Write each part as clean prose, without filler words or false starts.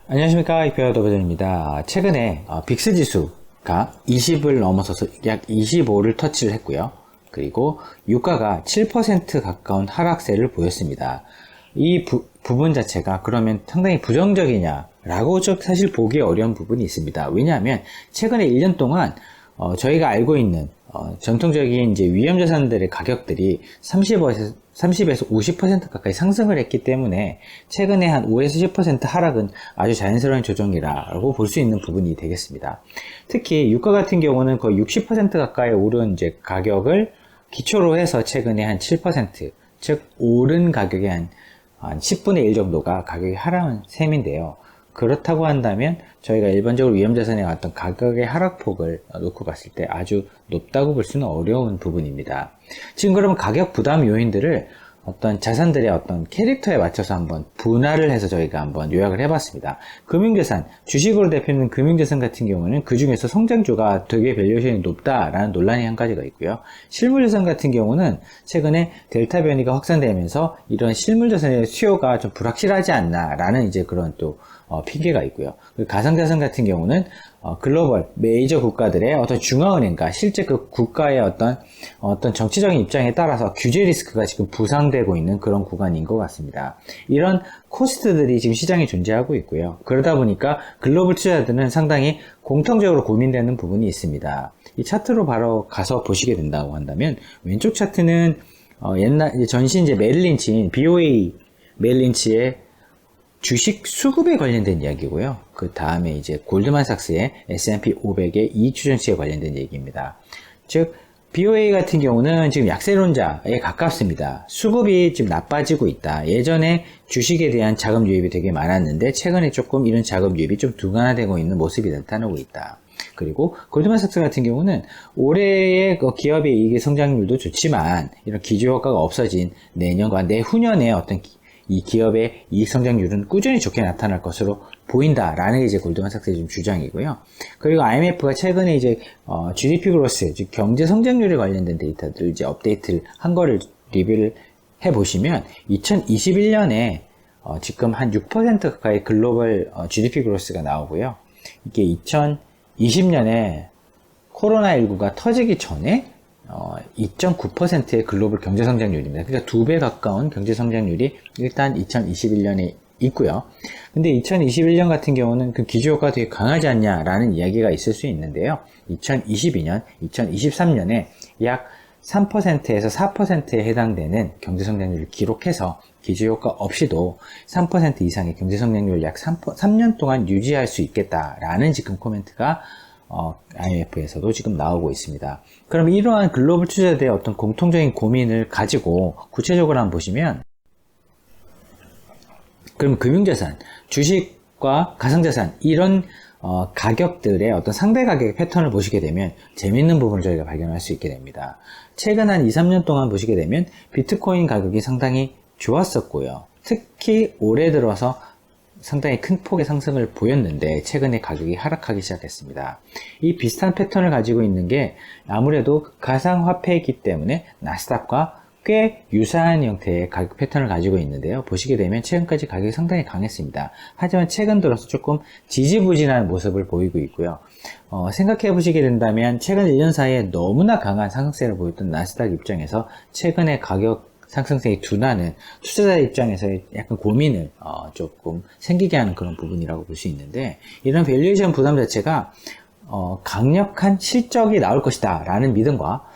안녕하십니까, 이표야 도배전입니다. 최근에 빅스 지수가 20을 넘어서서 약 25를 터치를 했고요. 그리고 유가가 7% 가까운 하락세를 보였습니다. 이 부분 자체가 그러면 상당히 부정적이냐라고 사실 보기 어려운 부분이 있습니다. 왜냐하면 최근에 1년 동안 저희가 알고 있는 전통적인 이제 위험자산들의 가격들이 30에서 50% 가까이 상승을 했기 때문에 최근에 한 5에서 10% 하락은 아주 자연스러운 조정이라고 볼 수 있는 부분이 되겠습니다. 특히 유가 같은 경우는 거의 60% 가까이 오른 이제 가격을 기초로 해서 최근에 한 7%, 즉 오른 가격의 한 10분의 1 정도가 가격이 하락한 셈인데요. 그렇다고 한다면 저희가 일반적으로 위험자산의 어떤 가격의 하락폭을 놓고 봤을 때 아주 높다고 볼 수는 어려운 부분입니다. 지금 그러면 가격 부담 요인들을 어떤 자산들의 어떤 캐릭터에 맞춰서 한번 분할을 해서 저희가 한번 요약을 해봤습니다. 금융자산, 주식으로 대표하는 금융자산 같은 경우는 그 중에서 성장주가 되게 밸류에이션이 높다라는 논란이 한 가지가 있고요. 실물자산 같은 경우는 최근에 델타 변이가 확산되면서 이런 실물자산의 수요가 좀 불확실하지 않나라는 이제 그런 또 핑계가 있고요. 가상자산 같은 경우는 글로벌 메이저 국가들의 어떤 중앙은행과 실제 그 국가의 어떤 정치적인 입장에 따라서 규제 리스크가 지금 부상되고 있는 그런 구간인 것 같습니다. 이런 코스트들이 지금 시장에 존재하고 있고요. 그러다 보니까 글로벌 투자자들은 상당히 공통적으로 고민되는 부분이 있습니다. 이 차트로 바로 가서 보시게 된다고 한다면 왼쪽 차트는 전신 이제 메릴린치인 BOA 메릴린치의 주식 수급에 관련된 이야기고요. 그 다음에 이제 골드만삭스의 S&P 500의 이익 추정치에 관련된 얘기입니다. 즉 BOA 같은 경우는 지금 약세론자에 가깝습니다. 수급이 지금 나빠지고 있다. 예전에 주식에 대한 자금 유입이 되게 많았는데 최근에 조금 이런 자금 유입이 좀 둔화되고 있는 모습이 나타나고 있다. 그리고 골드만삭스 같은 경우는 올해의 기업의 이익의 성장률도 좋지만 이런 기저효과가 없어진 내년과 내후년에 어떤 이 기업의 이익 성장률은 꾸준히 좋게 나타날 것으로 보인다라는 게 이제 골드만삭스의 지금 주장이고요. 그리고 IMF가 최근에 이제 GDP 그로스, 즉 경제 성장률에 관련된 데이터들을 이제 업데이트를 한 거를 리뷰를 해 보시면 2021년에 지금 한 6% 가까이 글로벌 GDP 그로스가 나오고요. 이게 2020년에 코로나19가 터지기 전에 2.9%의 글로벌 경제성장률입니다. 그러니까 2배 가까운 경제성장률이 일단 2021년에 있고요. 근데 2021년 같은 경우는 그 기저효과가 되게 강하지 않냐라는 이야기가 있을 수 있는데요. 2022년, 2023년에 약 3%에서 4%에 해당되는 경제성장률을 기록해서 기저효과 없이도 3% 이상의 경제성장률을 약 3년 동안 유지할 수 있겠다라는 지금 코멘트가 IMF에서도 지금 나오고 있습니다. 그럼 이러한 글로벌 투자자들의 어떤 공통적인 고민을 가지고 구체적으로 한번 보시면, 그럼 금융자산, 주식과 가상자산 이런 가격들의 어떤 상대 가격의 패턴을 보시게 되면 재밌는 부분을 저희가 발견할 수 있게 됩니다. 최근 한 2, 3년 동안 보시게 되면 비트코인 가격이 상당히 좋았었고요. 특히 올해 들어서 상당히 큰 폭의 상승을 보였는데 최근에 가격이 하락하기 시작했습니다. 이 비슷한 패턴을 가지고 있는 게 아무래도 가상화폐이기 때문에 나스닥과 꽤 유사한 형태의 가격 패턴을 가지고 있는데요. 보시게 되면 최근까지 가격이 상당히 강했습니다. 하지만 최근 들어서 조금 지지부진한 모습을 보이고 있고요. 생각해 보시게 된다면 최근 1년 사이에 너무나 강한 상승세를 보였던 나스닥 입장에서 최근에 가격 상승세의 둔화는 투자자 입장에서 약간 고민을 조금 생기게 하는 그런 부분이라고 볼 수 있는데, 이런 밸류에이션 부담 자체가 강력한 실적이 나올 것이다 라는 믿음과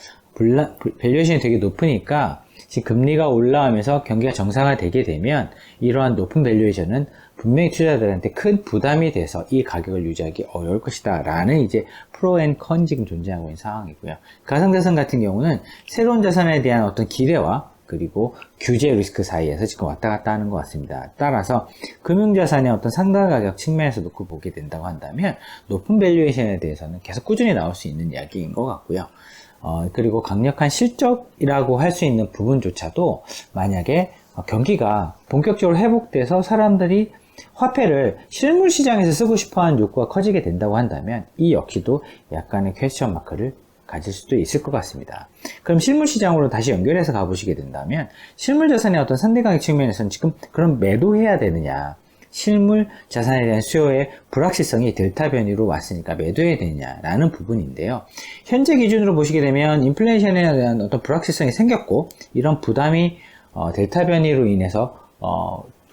밸류에이션이 되게 높으니까 지금 금리가 올라오면서 경기가 정상화되게 되면 이러한 높은 밸류에이션은 분명히 투자자들한테 큰 부담이 돼서 이 가격을 유지하기 어려울 것이다 라는 이제 프로 앤 컨 지금 존재하고 있는 상황이고요. 가상자산 같은 경우는 새로운 자산에 대한 어떤 기대와 그리고 규제 리스크 사이에서 지금 왔다 갔다 하는 것 같습니다. 따라서 금융자산의 어떤 상당 가격 측면에서 놓고 보게 된다고 한다면 높은 밸류에이션에 대해서는 계속 꾸준히 나올 수 있는 이야기인 것 같고요. 그리고 강력한 실적이라고 할 수 있는 부분조차도 만약에 경기가 본격적으로 회복돼서 사람들이 화폐를 실물 시장에서 쓰고 싶어하는 욕구가 커지게 된다고 한다면 이 역시도 약간의 퀘스천 마크를 가질 수도 있을 것 같습니다. 그럼 실물 시장으로 다시 연결해서 가보시게 된다면 실물 자산의 어떤 상대 가격 측면에서는 지금 그럼 매도해야 되느냐, 실물 자산에 대한 수요의 불확실성이 델타 변이로 왔으니까 매도해야 되냐라는 부분인데요. 현재 기준으로 보시게 되면 인플레이션에 대한 어떤 불확실성이 생겼고 이런 부담이 델타 변이로 인해서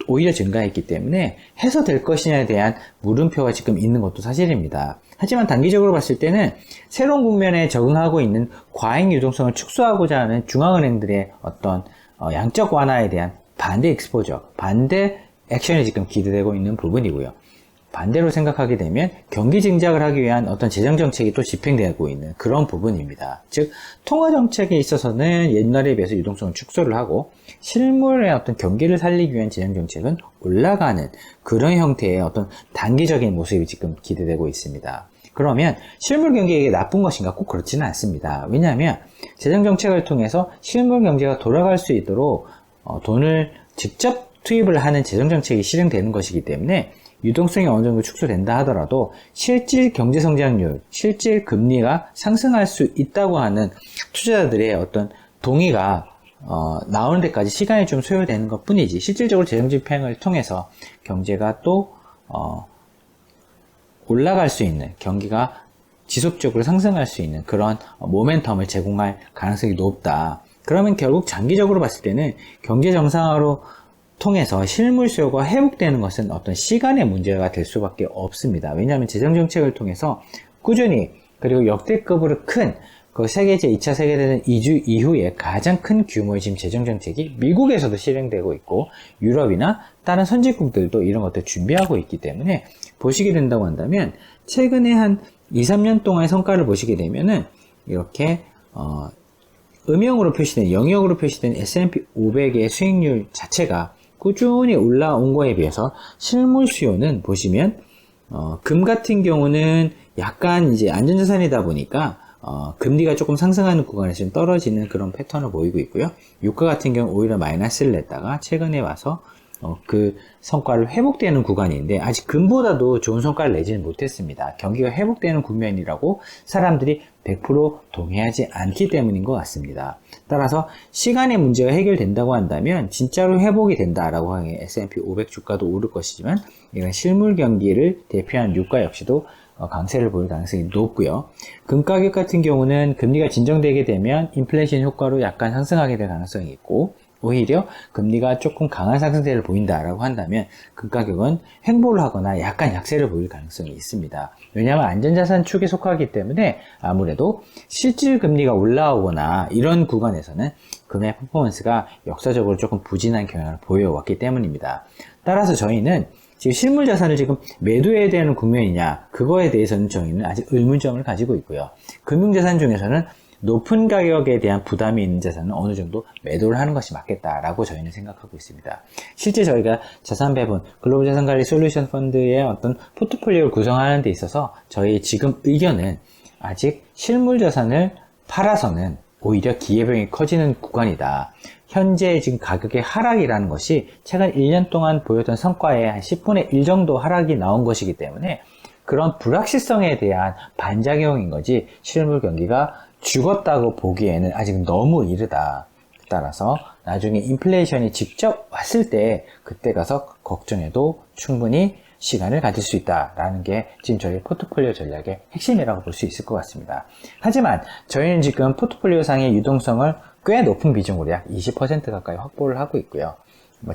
오히려 증가했기 때문에 해소될 것이냐에 대한 물음표가 지금 있는 것도 사실입니다. 하지만 단기적으로 봤을 때는 새로운 국면에 적응하고 있는 과잉 유동성을 축소하고자 하는 중앙은행들의 어떤 양적 완화에 대한 반대 익스포저, 반대 액션이 지금 기대되고 있는 부분이고요. 반대로 생각하게 되면 경기 증작을 하기 위한 어떤 재정 정책이 또 집행되고 있는 그런 부분입니다. 즉 통화 정책에 있어서는 옛날에 비해서 유동성을 축소를 하고 실물의 어떤 경기를 살리기 위한 재정 정책은 올라가는 그런 형태의 어떤 단기적인 모습이 지금 기대되고 있습니다. 그러면 실물 경기가 나쁜 것인가? 꼭 그렇지는 않습니다. 왜냐하면 재정 정책을 통해서 실물 경제가 돌아갈 수 있도록 돈을 직접 투입을 하는 재정 정책이 실행되는 것이기 때문에 유동성이 어느 정도 축소된다 하더라도 실질 경제 성장률, 실질 금리가 상승할 수 있다고 하는 투자자들의 어떤 동의가 나오는 데까지 시간이 좀 소요되는 것 뿐이지 실질적으로 재정 집행을 통해서 경제가 또 올라갈 수 있는 경기가 지속적으로 상승할 수 있는 그런 모멘텀을 제공할 가능성이 높다. 그러면 결국 장기적으로 봤을 때는 경제 정상화로 통해서 실물 수요가 회복되는 것은 어떤 시간의 문제가 될 수밖에 없습니다. 왜냐하면 재정 정책을 통해서 꾸준히 그리고 역대급으로 큰 그 세계제 2차 세계대전 이후에 가장 큰 규모의 지금 재정 정책이 미국에서도 실행되고 있고 유럽이나 다른 선진국들도 이런 것들 준비하고 있기 때문에 보시게 된다고 한다면 최근에 한 2, 3년 동안의 성과를 보시게 되면은 이렇게 음영으로 표시된 영역으로 표시된 S&P 500의 수익률 자체가 꾸준히 올라온 거에 비해서 실물 수요는 보시면 금 같은 경우는 약간 이제 안전자산이다 보니까 금리가 조금 상승하는 구간에서 좀 떨어지는 그런 패턴을 보이고 있고요. 유가 같은 경우 오히려 마이너스를 냈다가 최근에 와서 그 성과를 회복되는 구간인데 아직 금보다도 좋은 성과를 내지는 못했습니다. 경기가 회복되는 국면이라고 사람들이 100% 동의하지 않기 때문인 것 같습니다. 따라서 시간의 문제가 해결된다고 한다면 진짜로 회복이 된다라고 하기에 S&P 500 주가도 오를 것이지만 이런 실물 경기를 대표하는 유가 역시도 강세를 보일 가능성이 높고요. 금 가격 같은 경우는 금리가 진정되게 되면 인플레이션 효과로 약간 상승하게 될 가능성이 있고 오히려 금리가 조금 강한 상승세를 보인다라고 한다면 금 가격은 횡보를 하거나 약간 약세를 보일 가능성이 있습니다. 왜냐하면 안전자산 축에 속하기 때문에 아무래도 실질 금리가 올라오거나 이런 구간에서는 금의 퍼포먼스가 역사적으로 조금 부진한 경향을 보여왔기 때문입니다. 따라서 저희는 지금 실물 자산을 지금 매도해야 되는 국면이냐 그거에 대해서는 저희는 아직 의문점을 가지고 있고요. 금융자산 중에서는 높은 가격에 대한 부담이 있는 자산은 어느 정도 매도를 하는 것이 맞겠다라고 저희는 생각하고 있습니다. 실제 저희가 자산 배분, 글로벌 자산관리 솔루션 펀드의 어떤 포트폴리오를 구성하는 데 있어서 저희 지금 의견은 아직 실물 자산을 팔아서는 오히려 기회비용이 커지는 구간이다. 현재 지금 가격의 하락이라는 것이 최근 1년 동안 보였던 성과의 한 10분의 1 정도 하락이 나온 것이기 때문에 그런 불확실성에 대한 반작용인 거지 실물 경기가 죽었다고 보기에는 아직 너무 이르다. 따라서 나중에 인플레이션이 직접 왔을 때 그때 가서 걱정해도 충분히 시간을 가질 수 있다라는 게 지금 저희 포트폴리오 전략의 핵심이라고 볼 수 있을 것 같습니다. 하지만 저희는 지금 포트폴리오 상의 유동성을 꽤 높은 비중으로 약 20% 가까이 확보를 하고 있고요.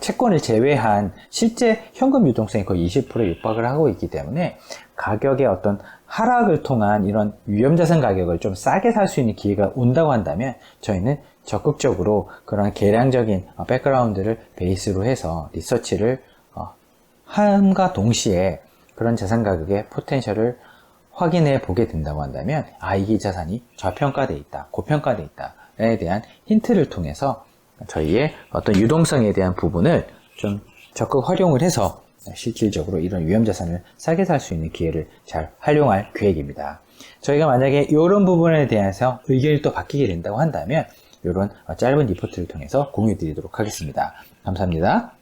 채권을 제외한 실제 현금 유동성이 거의 20%에 육박을 하고 있기 때문에 가격의 어떤 하락을 통한 이런 위험자산 가격을 좀 싸게 살 수 있는 기회가 온다고 한다면 저희는 적극적으로 그런 계량적인 백그라운드를 베이스로 해서 리서치를 함과 동시에 그런 자산 가격의 포텐셜을 확인해 보게 된다고 한다면 이 자산이 저평가되어 있다, 고평가되어 있다에 대한 힌트를 통해서 저희의 어떤 유동성에 대한 부분을 좀 적극 활용을 해서 실질적으로 이런 위험자산을 싸게 살 수 있는 기회를 잘 활용할 계획입니다. 저희가 만약에 이런 부분에 대해서 의견이 또 바뀌게 된다고 한다면 이런 짧은 리포트를 통해서 공유 드리도록 하겠습니다. 감사합니다.